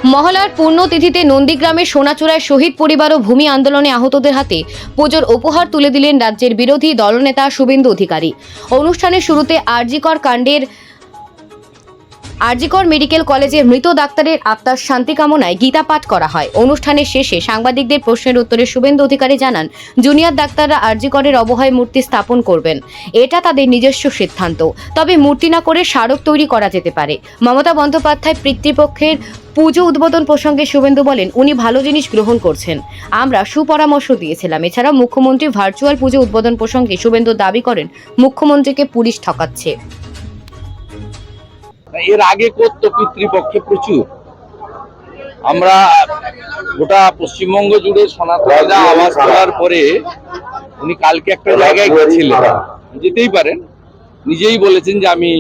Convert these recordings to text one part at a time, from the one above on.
মহালয়ার পুণ্যতিথিতে নন্দীগ্রামের সোনাচূড়ায় শহীদ পরিবার ও ভূমি আন্দোলনে আহতদের হাতে পুজোর উপহার তুলে দিলেন রাজ্যের বিরোধী দলনেতা শুভেন্দু অধিকারী। অনুষ্ঠানের শুরুতে আরজিকর মেডিকেল কলেজের মৃত ডাক্তারের আত্মার শান্তি কামনায় গীতা পাঠ করা হয়। অনুষ্ঠানের শেষে সাংবাদিকদের প্রশ্নের উত্তরে শুভেন্দু অধিকারী জানান, জুনিয়র ডাক্তাররা আরজিকরের অবহায় মূর্তি স্থাপন করবেন, এটা তাদের নিজস্ব সিদ্ধান্ত। তবে মূর্তি না করে স্মারক তৈরি করা যেতে পারে। মমতা বন্দ্যোপাধ্যায় পিতৃপক্ষের পুজো উদ্বোধন প্রসঙ্গে শুভেন্দু বলেন, উনি ভালো জিনিস গ্রহণ করছেন, আমরা সুপরামর্শ দিয়েছিলাম। এছাড়া মুখ্যমন্ত্রী ভার্চুয়াল পুজো উদ্বোধন প্রসঙ্গে শুভেন্দু দাবি করেন, মুখ্যমন্ত্রীকে পুলিশ ঠকাচ্ছে। এর আগে করতো পিতৃপক্ষে প্রচুর। আমরা গোটা পশ্চিমবঙ্গ জুড়ে সনাতনীরা আওয়াজ করার পরে উনি কালকে একটা জায়গায় গেছিলেন, যেতেই পারেন, নিজেই বলেছেন যে আমি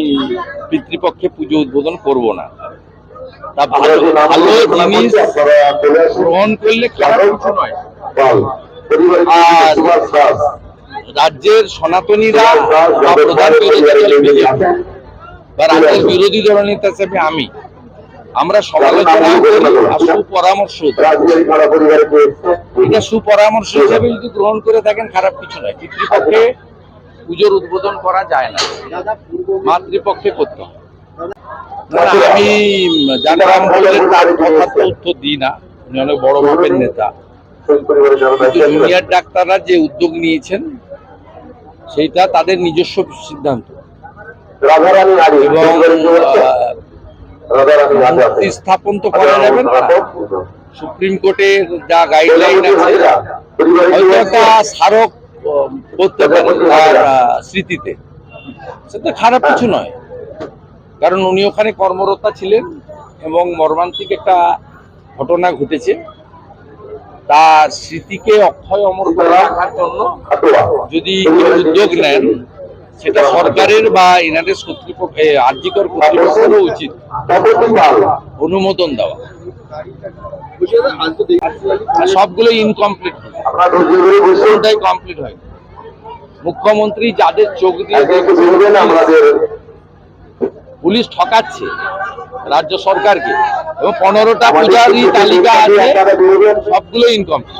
পিতৃপক্ষে পুজো উদ্বোধন করব না। তা ভালো জিনিস গ্রহণ করলে খারাপ কিছু নয়। আর রাজ্যের সনাতনীরা বা প্রধান বিরোধী বা রাজ্যের বিরোধী দলনেতা হিসেবে আমরা সমালোচনা করি আর সুপরামর্শ, এটা সুপরামর্শ হিসেবে যদি গ্রহণ করে থাকেন খারাপ কিছু নয়। পিতৃপক্ষে পুজোর উদ্বোধন করা যায় না, মাতৃপক্ষে করতে হয়। আমি জানরাম বললেন তার কথা তো উত্তর দিই না, উনি অনেক বড় মাপের নেতা। জুনিয়র ডাক্তাররা যে উদ্যোগ নিয়েছেন সেইটা তাদের নিজস্ব সিদ্ধান্ত এবং মূর্তি স্থাপন তো করা যাবে না। সুপ্রিম কোর্টের যা গাইডলাইন আছে, হয়তো একটা স্মারক করতে পারে তার স্মৃতিতে, সেটা খারাপ কিছু নয়। কারণ উনি ওখানে কর্মরতা ছিলেন এবং মর্মান্তিক একটা ঘটনা ঘটেছে, তার স্মৃতিকে অক্ষয় অমর করে রাখার জন্য যদি উদ্যোগ নেন, সেটা সরকারের বা এনাদের আরজিকর কর্তৃপক্ষেরও উচিত অনুমোদন দেওয়া। সবগুলো ইনকমপ্লিট, কোনটাই কমপ্লিট হয়। মুখ্যমন্ত্রী যাদের চোখ দিয়ে দেখছেন পুলিশ ঠকাচ্ছে রাজ্য সরকারকে, এবং 15টা পূজারই তালিকা আছে, সবগুলো ইনকমপ্লিট।